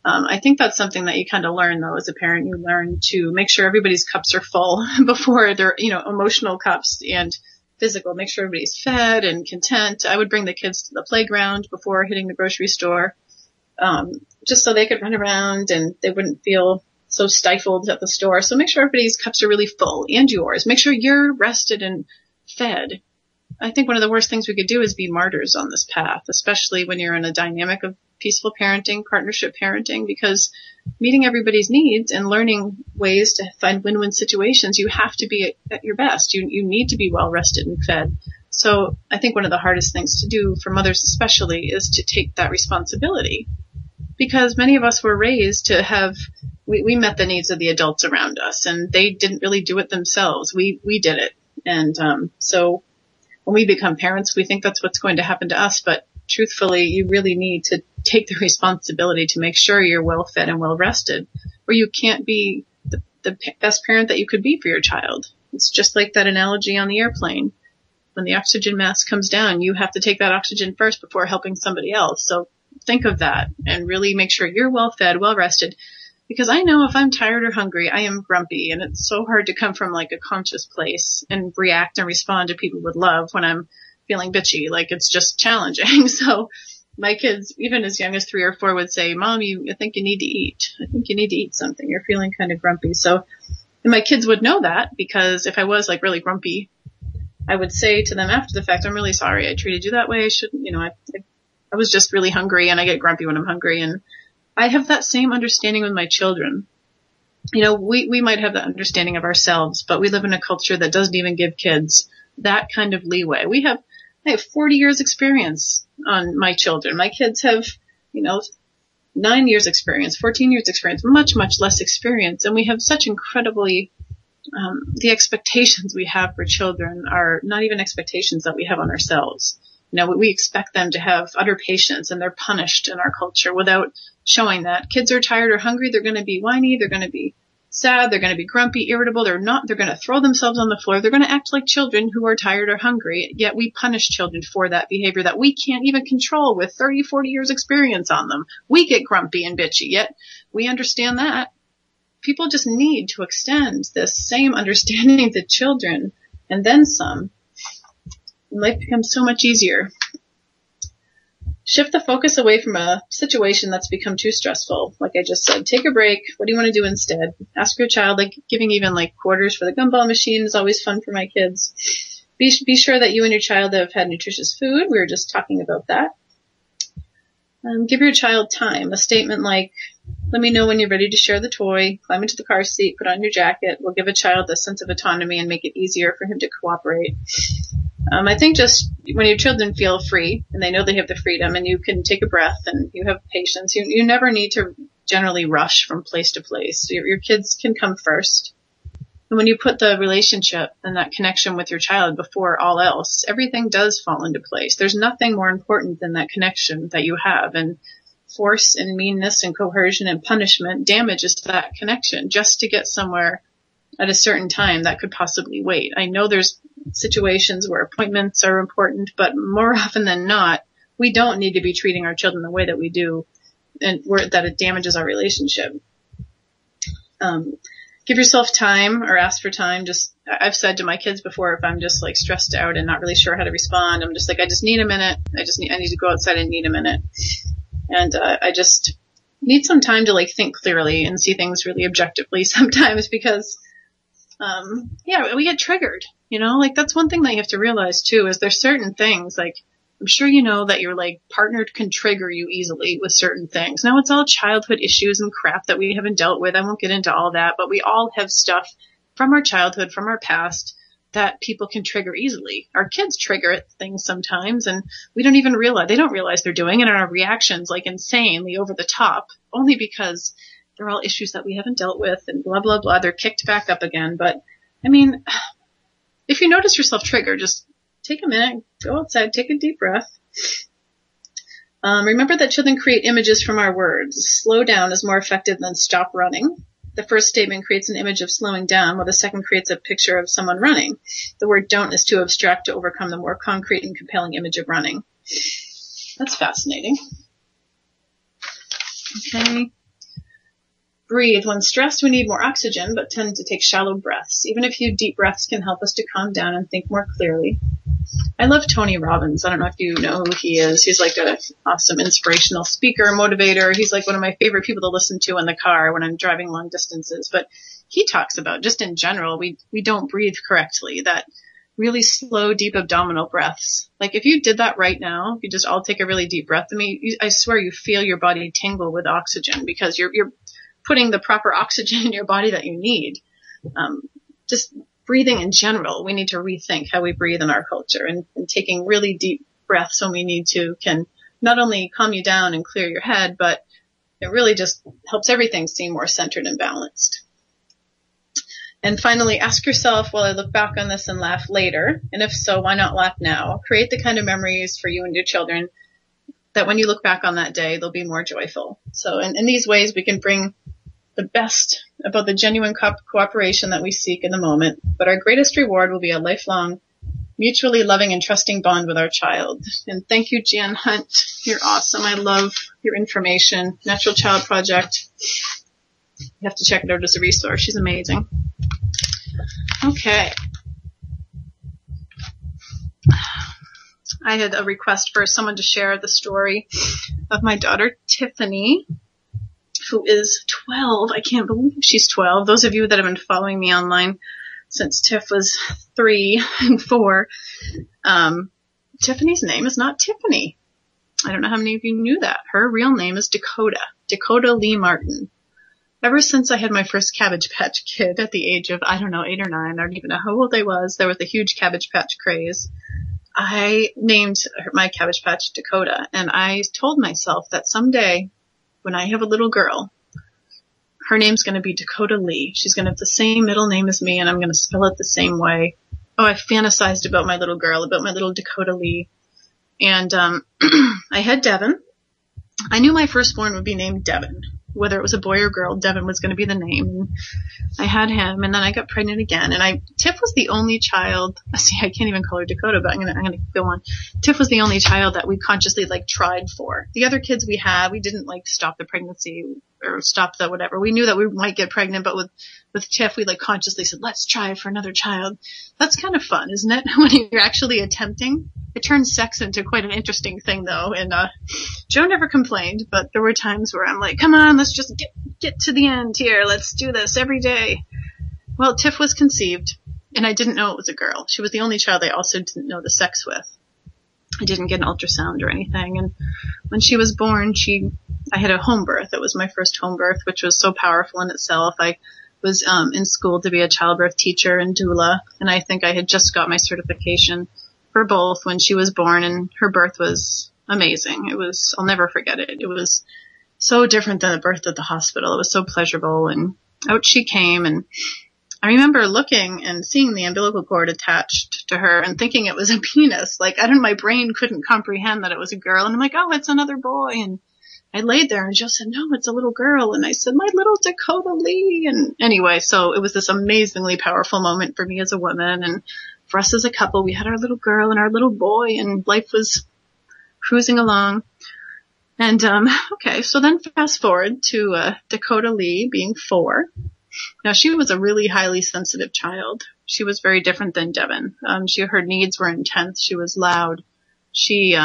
I think that's something that you kind of learn though as a parent. You learn to make sure everybody's cups are full before their, emotional cups and physical. Make sure everybody's fed and content. I would bring the kids to the playground before hitting the grocery store. Just so they could run around and they wouldn't feel so stifled at the store. So make sure everybody's cups are really full and yours. Make sure you're rested and fed. I think one of the worst things we could do is be martyrs on this path, especially when you're in a dynamic of peaceful parenting, partnership parenting, because meeting everybody's needs and learning ways to find win-win situations, you have to be at your best. You need to be well rested and fed. So I think one of the hardest things to do for mothers especially is to take that responsibility. Because many of us were raised to we met the needs of the adults around us and they didn't really do it themselves. We did it. And, so when we become parents, we think that's what's going to happen to us. But truthfully, you really need to take the responsibility to make sure you're well fed and well rested, or you can't be the best parent that you could be for your child. It's just like that analogy on the airplane. When the oxygen mask comes down, you have to take that oxygen first before helping somebody else. So think of that and really make sure you're well fed, well rested, because I know if I'm tired or hungry, I am grumpy, and it's so hard to come from like a conscious place and react and respond to people with love when I'm feeling bitchy. Like it's just challenging. So my kids, even as young as 3 or 4, would say, Mom, I think you need to eat. I think you need to eat something. You're feeling kind of grumpy. So, and my kids would know that, because if I was like really grumpy, I would say to them after the fact, I'm really sorry I treated you that way. I shouldn't, I was just really hungry, and I get grumpy when I'm hungry. And I have that same understanding with my children. We might have that understanding of ourselves, but we live in a culture that doesn't even give kids that kind of leeway. I have 40 years experience on my children. My kids have, 9 years experience, 14 years experience, much, much less experience. And we have such incredibly, the expectations we have for children are not even expectations that we have on ourselves. We expect them to have utter patience, and they're punished in our culture without showing that. Kids are tired or hungry. They're going to be whiny. They're going to be sad. They're going to be grumpy, irritable. They're going to throw themselves on the floor. They're going to act like children who are tired or hungry. Yet we punish children for that behavior that we can't even control with 30, 40 years experience on them. We get grumpy and bitchy, yet we understand that. People just need to extend this same understanding to children, and then some. Life becomes so much easier. Shift the focus away from a situation that's become too stressful. Like I just said, take a break. What do you want to do instead? Ask your child, like giving even like quarters for the gumball machine is always fun for my kids. Be sure that you and your child have had nutritious food. We were just talking about that. Give your child time. A statement like, let me know when you're ready to share the toy, climb into the car seat, put on your jacket, will give a child a sense of autonomy and make it easier for him to cooperate. I think just when your children feel free and they know they have the freedom and you can take a breath and you have patience, you never need to generally rush from place to place. Your kids can come first. And when you put the relationship and that connection with your child before all else, everything does fall into place. There's nothing more important than that connection that you have. And force and meanness and coercion and punishment damages that connection just to get somewhere at a certain time that could possibly wait. I know there's situations where appointments are important, but more often than not, we don't need to be treating our children the way that we do and that it damages our relationship. Give yourself time or ask for time. I've said to my kids before, if I'm just like stressed out and not really sure how to respond, I'm just like, I just need a minute. I need to go outside and need a minute. And I just need some time to like think clearly and see things really objectively sometimes because, we get triggered, like that's one thing that you have to realize too, is there's certain things like, I'm sure you know that your like partner can trigger you easily with certain things. Now it's all childhood issues and crap that we haven't dealt with. I won't get into all that, but we all have stuff from our childhood, from our past that people can trigger easily. Our kids trigger things sometimes and we don't even realize, they don't realize they're doing it, and our reactions like insanely over the top only because they're all issues that we haven't dealt with and blah, blah, blah. They're kicked back up again. But I mean, if you notice yourself triggered, just take a minute, go outside, take a deep breath. Remember that children create images from our words. Slow down is more effective than stop running. The first statement creates an image of slowing down, while the second creates a picture of someone running. The word don't is too abstract to overcome the more concrete and compelling image of running. That's fascinating. Okay. Breathe. When stressed, we need more oxygen, but tend to take shallow breaths. Even a few deep breaths can help us to calm down and think more clearly. I love Tony Robbins. I don't know if you know who he is. He's like an awesome inspirational speaker, motivator. He's like one of my favorite people to listen to in the car when I'm driving long distances. But he talks about just in general, we don't breathe correctly, that really slow, deep abdominal breaths. Like if you did that right now, if you just all take a really deep breath, I swear you feel your body tingle with oxygen because you're putting the proper oxygen in your body that you need. Just breathing in general, we need to rethink how we breathe in our culture, and taking really deep breaths when we need to can not only calm you down and clear your head, but it really just helps everything seem more centered and balanced. And finally, ask yourself, will I look back on this and laugh later? And if so, why not laugh now? Create the kind of memories for you and your children that when you look back on that day, they'll be more joyful. So in these ways, we can bring the best about the genuine cooperation that we seek in the moment, but our greatest reward will be a lifelong, mutually loving and trusting bond with our child. And thank you, Jan Hunt. You're awesome. I love your information. Natural Child Project. You have to check it out as a resource. She's amazing. Okay. I had a request for someone to share the story of my daughter, Tiffany, who is 12. I can't believe she's 12. Those of you that have been following me online since Tiff was 3 and 4, Tiffany's name is not Tiffany. I don't know how many of you knew that. Her real name is Dakota Lee Martin. Ever since I had my first Cabbage Patch Kid at the age of, 8 or 9, I don't even know how old I was. There was a huge Cabbage Patch craze. I named my Cabbage Patch Dakota, and I told myself that someday when I have a little girl, her name's going to be Dakota Lee. She's going to have the same middle name as me, and I'm going to spell it the same way. Oh, I fantasized about my little girl, about my little Dakota Lee. And I had Devin. I knew my firstborn would be named Devin. Whether it was a boy or girl, Devin was going to be the name. And I had him, and then I got pregnant again. And Tiff was the only child. See, I can't even call her Dakota, but I'm gonna go on. Tiff was the only child that we consciously tried for. The other kids we had, we didn't stop the pregnancy or stop the whatever. We knew that we might get pregnant, but with Tiff, we consciously said, let's try for another child. That's kind of fun, isn't it? When you're actually attempting. It turns sex into quite an interesting thing, though. And Joe never complained, but there were times where I'm like, come on, let's just get to the end here. Let's do this every day. Well, Tiff was conceived, And I didn't know it was a girl. She was the only child I also didn't know the sex with. I didn't get an ultrasound or anything. And when she was born, I had a home birth. It was my first home birth, which was so powerful in itself. I was in school to be a childbirth teacher and doula, and I think I had just got my certification for both when she was born, and her birth was amazing. I'll never forget it. It was so different than the birth at the hospital. It was so pleasurable, and out she came, and I remember looking and seeing the umbilical cord attached to her and thinking it was a penis. Like, my brain couldn't comprehend that it was a girl, and I'm like, oh, it's another boy. And I laid there and Joe said, no, it's a little girl. And I said, my little Dakota Lee. And anyway, so it was this amazingly powerful moment for me as a woman. And for us as a couple, we had our little girl and our little boy, and life was cruising along. And, okay, so then fast forward to Dakota Lee being 4. Now, she was a really highly sensitive child. She was very different than Devin. Her needs were intense. She was loud. She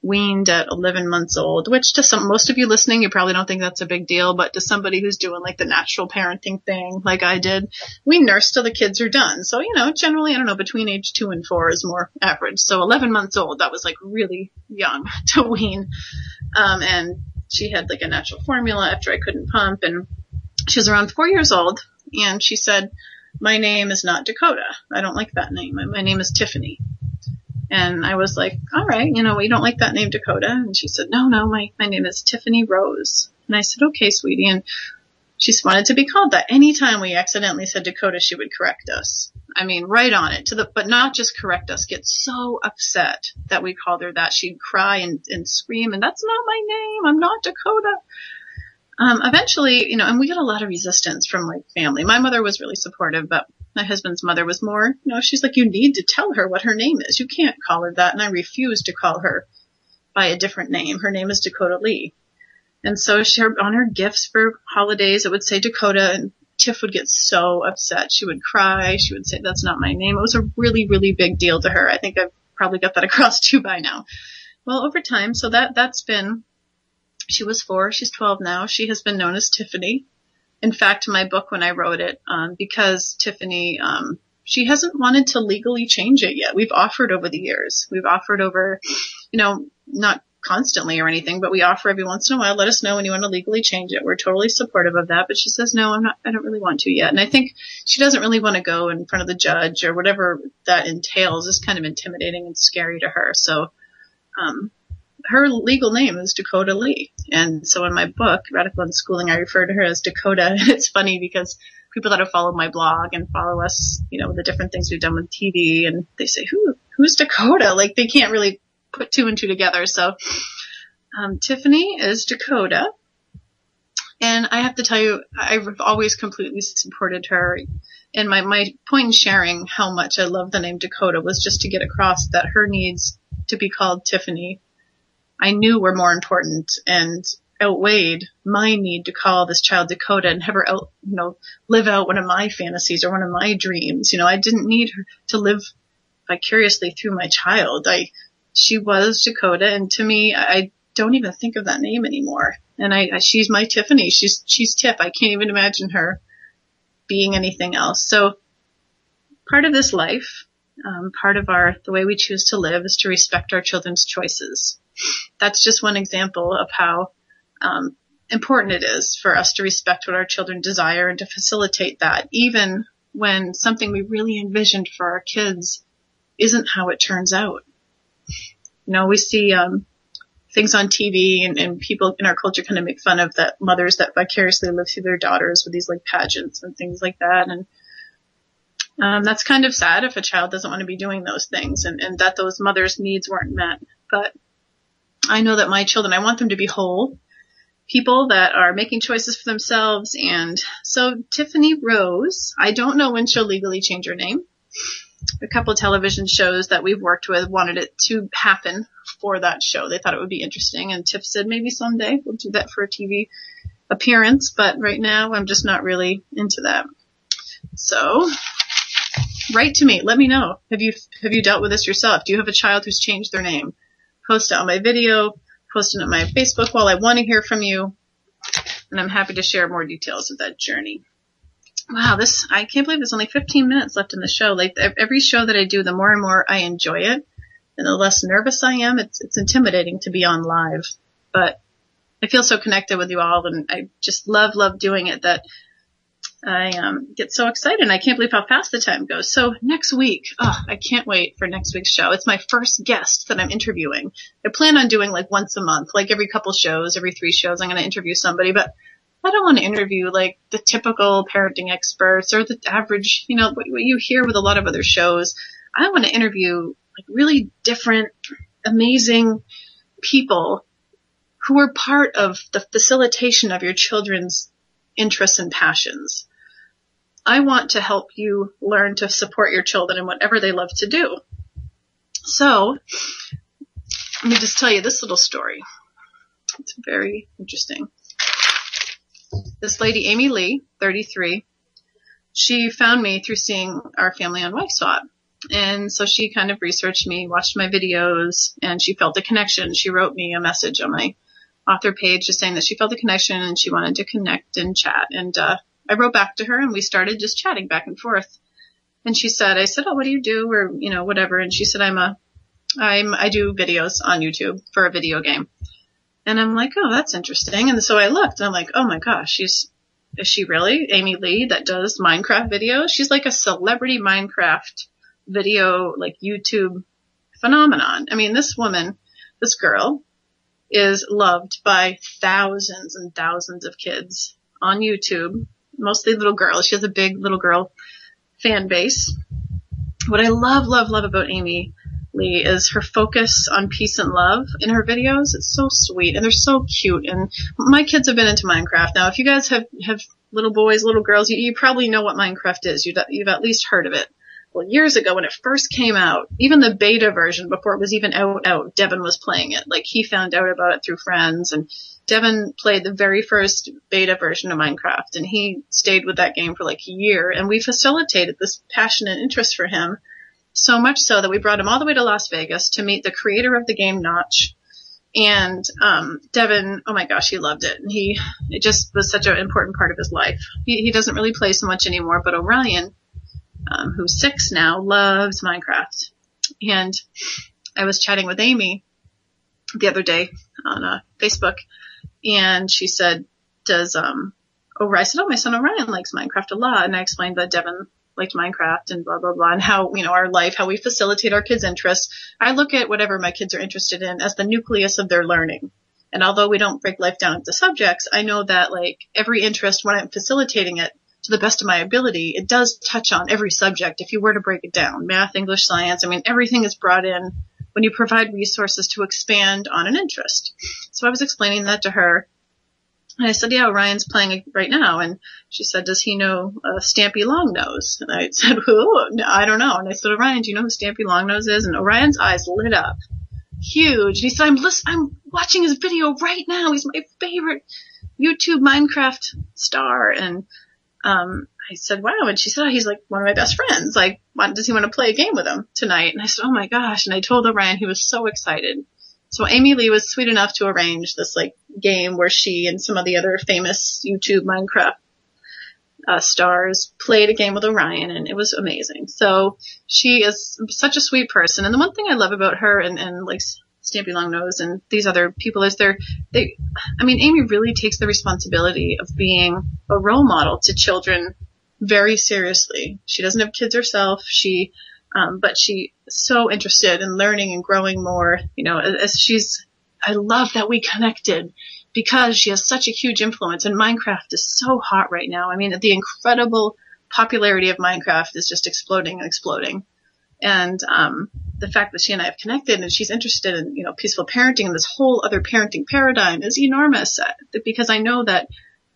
weaned at 11 months old, which to most of you listening, you probably don't think that's a big deal, but to somebody who's doing like the natural parenting thing like I did, we nurse till the kids are done. So, generally, I don't know, between age 2 and 4 is more average. So 11 months old, that was like really young to wean. And she had like a natural formula after I couldn't pump, and she was around 4 years old, and she said, my name is not Dakota. I don't like that name. My name is Tiffany. And I was like, all right, you don't like that name, Dakota? And she said, no, my name is Tiffany Rose. And I said, okay, sweetie. And she wanted to be called that. Anytime we accidentally said Dakota, she would correct us. I mean, right on it, but not just correct us, get so upset that we called her that. She'd cry and scream, and that's not my name. I'm not Dakota. Eventually, and we got a lot of resistance from like family. My mother was really supportive, but my husband's mother was more, she's like, you need to tell her what her name is. You can't call her that. And I refused to call her by a different name. Her name is Dakota Lee. And so on her gifts for holidays, it would say Dakota, and Tiff would get so upset. She would cry. She would say, that's not my name. It was a really, really big deal to her. I think I've probably got that across too by now. Well, over time, so that's been, she was 4. She's 12 now. She has been known as Tiffany. In fact, my book, when I wrote it, because Tiffany, she hasn't wanted to legally change it yet. We've offered over the years. We've offered over, not constantly or anything, but we offer every once in a while. Let us know when you want to legally change it. We're totally supportive of that. But she says, no, I don't really want to yet. And I think she doesn't really want to go in front of the judge or whatever that entails is kind of intimidating and scary to her. So, her legal name is Dakota Lee. And so in my book, Radical Unschooling, I refer to her as Dakota. It's funny because people that have followed my blog and follow us, the different things we've done with TV, and they say, who's Dakota? Like, they can't really put 2 and 2 together. So, Tiffany is Dakota. And I have to tell you, I've always completely supported her. And my point in sharing how much I love the name Dakota was just to get across that her needs to be called Tiffany, I knew were more important and outweighed my need to call this child Dakota and have her live out one of my fantasies or one of my dreams. I didn't need her to live vicariously through my child. She was Dakota, and to me, I don't even think of that name anymore. And she's my Tiffany. She's Tiff. I can't even imagine her being anything else. So part of this life, part of the way we choose to live is to respect our children's choices. That's just one example of how important it is for us to respect what our children desire and to facilitate that, even when something we really envisioned for our kids isn't how it turns out. We see things on TV and people in our culture kind of make fun of that mothers that vicariously live through their daughters with these like pageants and things like that. And that's kind of sad if a child doesn't want to be doing those things and that those mothers' needs weren't met. But I know that my children, I want them to be whole people that are making choices for themselves. And so Tiffany Rose, I don't know when she'll legally change her name. A couple of television shows that we've worked with wanted it to happen for that show. They thought it would be interesting. And Tiff said, maybe someday we'll do that for a TV appearance. But right now I'm just not really into that. So write to me. Let me know. Have you dealt with this yourself? Do you have a child who's changed their name? Post it on my video, post it on my Facebook wall. I want to hear from you, and I'm happy to share more details of that journey. wow, I can't believe there's only 15 minutes left in the show. Like every show that I do, the more and more I enjoy it and the less nervous I am. It's intimidating to be on live, but I feel so connected with you all, and I just love doing it that I get so excited, and I can't believe how fast the time goes. So next week, I can't wait for next week's show. It's my first guest that I'm interviewing. I plan on doing like once a month, like every couple shows, every 3 shows, I'm going to interview somebody, but I don't want to interview like the typical parenting experts or the average, what you hear with a lot of other shows. I want to interview like really different, amazing people who are part of the facilitation of your children's interests and passions. I want to help you learn to support your children in whatever they love to do. So let me just tell you this little story. It's very interesting. This lady, Amy Lee, 33, she found me through seeing our family on Wife Swap. And so she kind of researched me, watched my videos, and she felt a connection. She wrote me a message on my author page just saying that she felt a connection and she wanted to connect and chat. And I wrote back to her and we started just chatting back and forth. And I said, oh, what do you do? Or, whatever. And she said, I do videos on YouTube for a video game. And I'm like, oh, that's interesting. And so I looked and I'm like, oh my gosh, is she really Amy Lee that does Minecraft videos? She's like a celebrity Minecraft video, like YouTube phenomenon. I mean, this girl is loved by thousands and thousands of kids on YouTube, mostly little girls. She has a big little girl fan base. What I love about Amy Lee is her focus on peace and love in her videos. It's so sweet and they're so cute. And my kids have been into Minecraft. Now, if you guys have little boys, little girls, you probably know what Minecraft is. You've at least heard of it. Well, years ago when it first came out, even the beta version before it was even out, Devin was playing it. Like he found out about it through friends, and Devin played the very first beta version of Minecraft, and he stayed with that game for like a year, and we facilitated this passion and interest for him, so much so that we brought him all the way to Las Vegas to meet the creator of the game, Notch. And Devin, oh my gosh, he loved it. And it just was such an important part of his life. He doesn't really play so much anymore, but Orion, who's 6 now, loves Minecraft. And I was chatting with Amy the other day on Facebook, and she said, I said, oh, my son Orion likes Minecraft a lot. And I explained that Devin liked Minecraft and blah, blah, blah, and how, our life, how we facilitate our kids' interests. I look at whatever my kids are interested in as the nucleus of their learning. And although we don't break life down into subjects, I know that like every interest, when I'm facilitating it to the best of my ability, it does touch on every subject. If you were to break it down, math, English, science, everything is brought in when you provide resources to expand on an interest. So I was explaining that to her. And I said, yeah, Orion's playing it right now. And she said, does he know Stampy Longnose? And I said, who? No, I don't know. And I said, Orion, do you know who Stampy Longnose is? And Orion's eyes lit up. Huge. And he said, I'm watching his video right now. He's my favorite YouTube Minecraft star. And I said, wow. And she said, oh, he's like one of my best friends. Like, does he want to play a game with him tonight? And I said, oh my gosh. And I told Orion, he was so excited. So Amy Lee was sweet enough to arrange this like game where she and some of the other famous YouTube Minecraft stars played a game with Orion, and it was amazing. So she is such a sweet person. And the one thing I love about her and like Stampy Longnose and these other people is Amy really takes the responsibility of being a role model to children very seriously. She doesn't have kids herself. But she's so interested in learning and growing more, I love that we connected because she has such a huge influence, and Minecraft is so hot right now. The incredible popularity of Minecraft is just exploding and exploding. And, the fact that she and I have connected and she's interested in, peaceful parenting and this whole other parenting paradigm is enormous, because I know that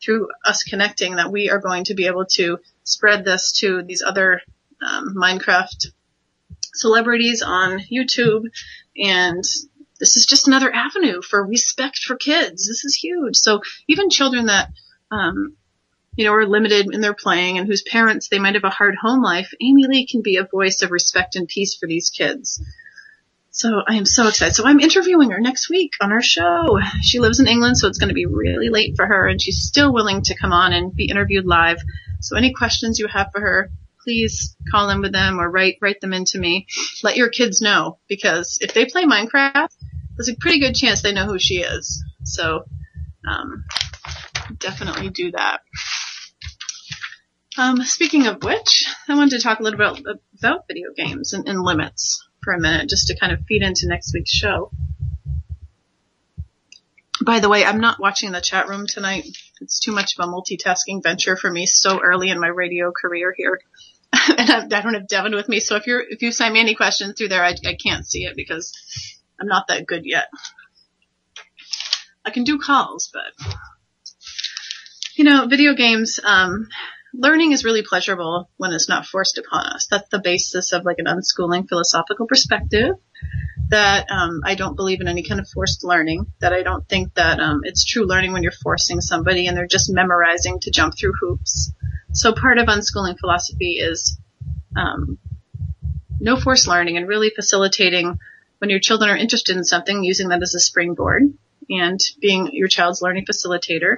through us connecting that we are going to be able to spread this to these other, Minecraft celebrities on YouTube, and this is just another avenue for respect for kids. This is huge. So even children that, are limited in their playing and whose parents, they might have a hard home life, Amy Lee can be a voice of respect and peace for these kids. So I am so excited. So I'm interviewing her next week on our show. She lives in England, so it's going to be really late for her, and she's still willing to come on and be interviewed live. So any questions you have for her, please call in with them or write them into me. Let your kids know, because if they play Minecraft, there's a pretty good chance they know who she is. So definitely do that. Speaking of which, I wanted to talk a little bit about video games and limits for a minute, just to kind of feed into next week's show. By the way, I'm not watching the chat room tonight. It's too much of a multitasking venture for me so early in my radio career here. And I don't have Devin with me, so if you send me any questions through there, I can't see it because I'm not that good yet. I can do calls, but video games, learning is really pleasurable when it's not forced upon us. That's the basis of like an unschooling philosophical perspective, that I don't believe in any kind of forced learning, that I don't think that it's true learning when you're forcing somebody and they're just memorizing to jump through hoops. So part of unschooling philosophy is no forced learning and really facilitating when your children are interested in something, using that as a springboard and being your child's learning facilitator.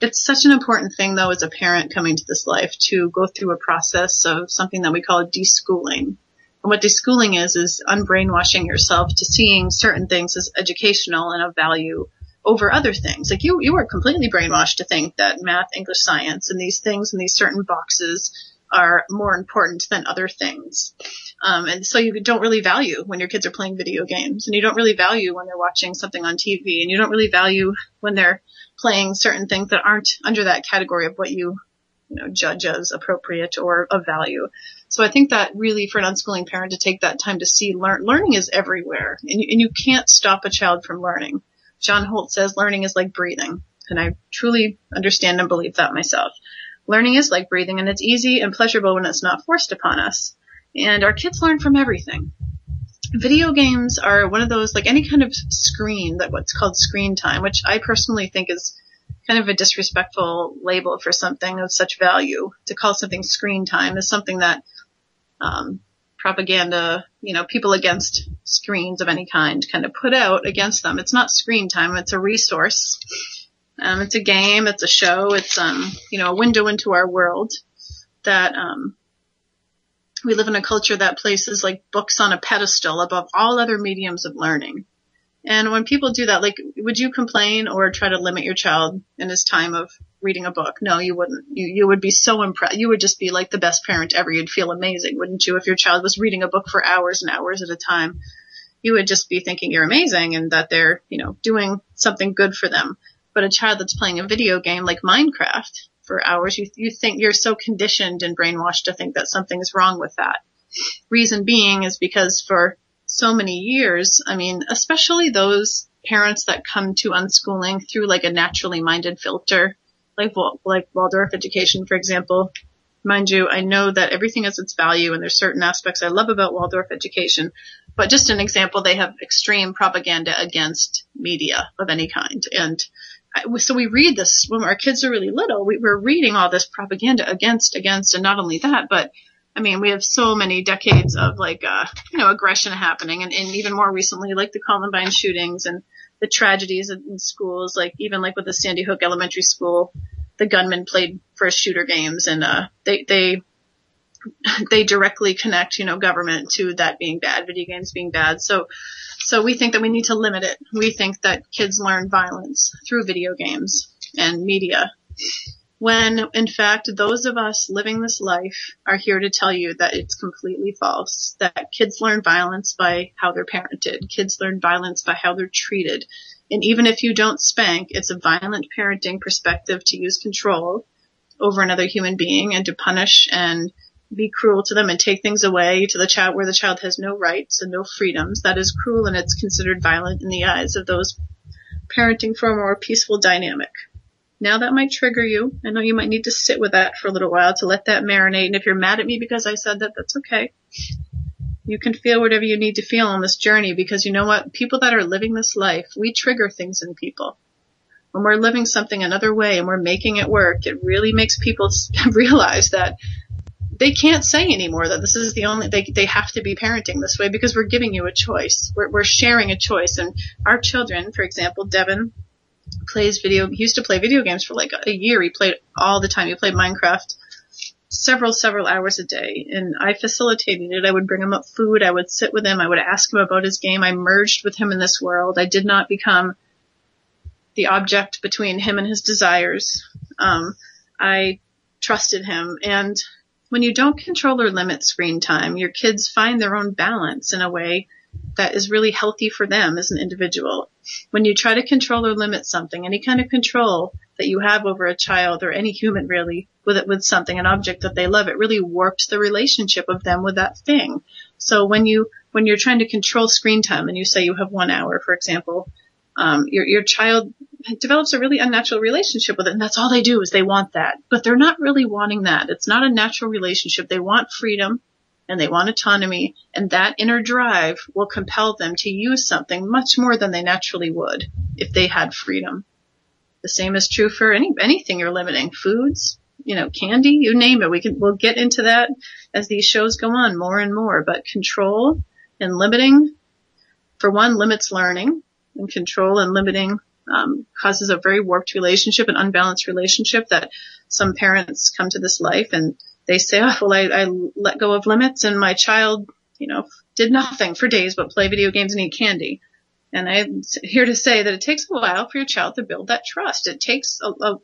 It's such an important thing, though, as a parent coming to this life, to go through a process of something that we call deschooling. And what deschooling is unbrainwashing yourself to seeing certain things as educational and of value over other things. Like you were completely brainwashed to think that math, English, science, and these things in these certain boxes are more important than other things. And so you don't really value when your kids are playing video games, and you don't really value when they're watching something on TV, and you don't really value when they're playing certain things that aren't under that category of what you judge as appropriate or of value. So I think that really for an unschooling parent to take that time to see learning is everywhere, and you can't stop a child from learning. John Holt says learning is like breathing, and I truly understand and believe that myself. Learning is like breathing, and it's easy and pleasurable when it's not forced upon us. And our kids learn from everything. Video games are one of those, like any kind of screen, that what's called screen time, which I personally think is kind of a disrespectful label for something of such value. To call something screen time is something that propaganda, people against screens of any kind kind of put out against them. It's not screen time. It's a resource. It's a game. It's a show. It's, a window into our world that, we live in a culture that places like books on a pedestal above all other mediums of learning. And when people do that, like, would you complain or try to limit your child in his time of reading a book? No, you wouldn't. You would be so impressed. You would just be like the best parent ever. You'd feel amazing, wouldn't you? If your child was reading a book for hours and hours at a time, you would just be thinking you're amazing and that they're, doing something good for them. But a child that's playing a video game like Minecraft for hours, you think you're so conditioned and brainwashed to think that something's wrong with that. Reason being is because for so many years, especially those parents that come to unschooling through like a naturally minded filter, like Waldorf education, for example. Mind you, I know that everything has its value, and there's certain aspects I love about Waldorf education. But just an example, they have extreme propaganda against media of any kind. And so we read this when our kids are really little. We're reading all this propaganda against, and not only that, but we have so many decades of aggression happening, and even more recently, like the Columbine shootings and the tragedies in schools, like even like with the Sandy Hook Elementary School, the gunman played first shooter games, and they directly connect, government to that being bad, video games being bad. So we think that we need to limit it. We think that kids learn violence through video games and media, when in fact those of us living this life are here to tell you that it's completely false, that kids learn violence by how they're parented. Kids learn violence by how they're treated. And even if you don't spank, it's a violent parenting perspective to use control over another human being and to punish and be cruel to them and take things away to the child where the child has no rights and no freedoms. That is cruel, and it's considered violent in the eyes of those parenting for a more peaceful dynamic. Now that might trigger you. I know you might need to sit with that for a little while to let that marinate. And if you're mad at me because I said that, that's okay. You can feel whatever you need to feel on this journey, because you know what? People that are living this life, we trigger things in people. When we're living something another way and we're making it work, it really makes people realize that they can't say anymore that this is the only, they have to be parenting this way, because we're giving you a choice. We're sharing a choice. And our children, for example, Devin he used to play video games for like a year. He played all the time. He played Minecraft several hours a day, and I facilitated it. I would bring him up food. I would sit with him. I would ask him about his game. I merged with him in this world. I did not become the object between him and his desires. I trusted him. And when you don't control or limit screen time, your kids find their own balance in a way that is really healthy for them as an individual. When you try to control or limit something, any kind of control that you have over a child or any human really with something, an object that they love, it really warps the relationship of them with that thing. So when you're trying to control screen time and you say you have 1 hour, for example, your child develops a really unnatural relationship with it, and that's all they do is they want that. But they're not really wanting that. It's not a natural relationship. They want freedom and they want autonomy, and that inner drive will compel them to use something much more than they naturally would if they had freedom. The same is true for anything you're limiting. Foods, candy, you name it. We'll get into that as these shows go on more and more. But control and limiting, for one, limits learning, and control and limiting causes a very warped relationship, an unbalanced relationship that some parents come to this life and they say, oh, well, I let go of limits and my child, did nothing for days but play video games and eat candy. And I'm here to say that it takes a while for your child to build that trust. It takes a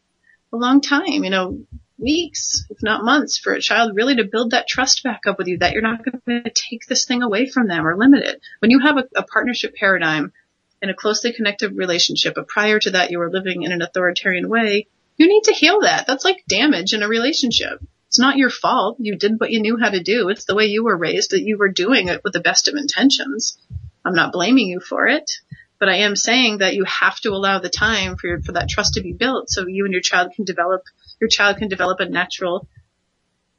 long time, weeks, if not months, for a child really to build that trust back up with you, that you're not going to take this thing away from them or limit it. When you have a partnership paradigm in a closely connected relationship, but prior to that you were living in an authoritarian way, you need to heal that. That's like damage in a relationship. It's not your fault. You did what you knew how to do. It's the way you were raised, that you were doing it with the best of intentions. I'm not blaming you for it, but I am saying that you have to allow the time for that trust to be built so you and your child can develop a natural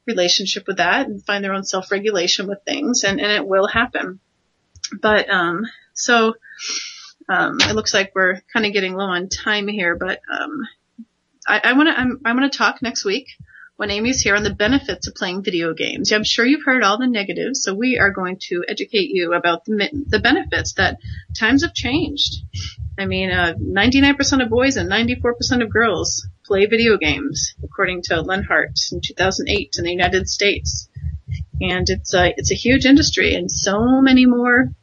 relationship with that and find their own self-regulation with things, and it will happen. But it looks like we're kind of getting low on time here, but I want to talk next week when Amy's here on the benefits of playing video games. I'm sure you've heard all the negatives, so we are going to educate you about the benefits, that times have changed. I mean, 99% of boys and 94% of girls play video games, according to Lenhart in 2008 in the United States. And it's a huge industry, and so many more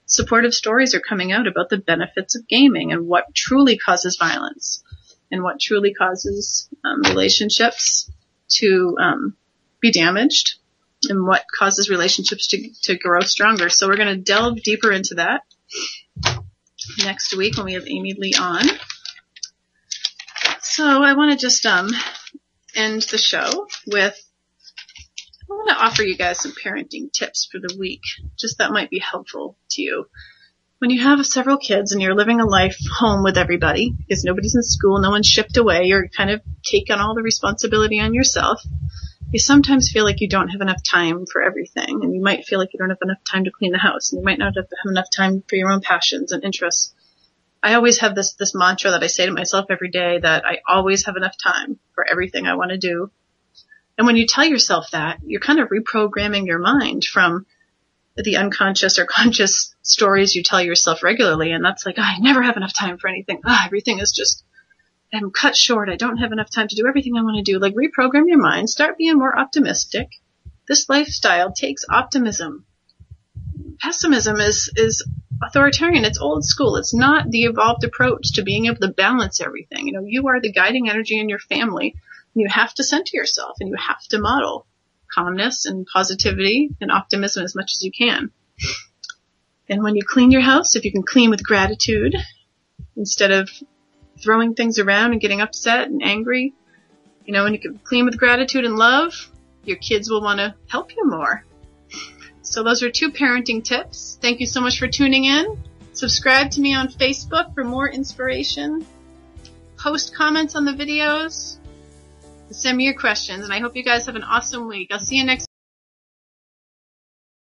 supportive stories are coming out about the benefits of gaming and what truly causes violence and what truly causes relationships to be damaged and what causes relationships to grow stronger. So we're going to delve deeper into that next week when we have Amy Lee on. So I want to just end the show with, I want to offer you guys some parenting tips for the week, just that might be helpful to you. When you have several kids and you're living a life home with everybody, because nobody's in school, no one's shipped away, you're kind of taking all the responsibility on yourself, you sometimes feel like you don't have enough time for everything, and you might feel like you don't have enough time to clean the house, and you might not have enough time for your own passions and interests. I always have this mantra that I say to myself every day, that I always have enough time for everything I want to do. And when you tell yourself that, you're kind of reprogramming your mind from the unconscious or conscious stories you tell yourself regularly. And that's like, I never have enough time for anything. Everything is just, I'm cut short. I don't have enough time to do everything I want to do. Like, reprogram your mind. Start being more optimistic. This lifestyle takes optimism. Pessimism is authoritarian. It's old school. It's not the evolved approach to being able to balance everything. You are the guiding energy in your family. You have to center yourself, and you have to model calmness and positivity and optimism as much as you can. And when you clean your house, if you can clean with gratitude instead of throwing things around and getting upset and angry, when you can clean with gratitude and love, your kids will want to help you more. So those are 2 parenting tips. Thank you so much for tuning in. Subscribe to me on Facebook for more inspiration. Post comments on the videos. Send me your questions, and I hope you guys have an awesome week. I'll see you next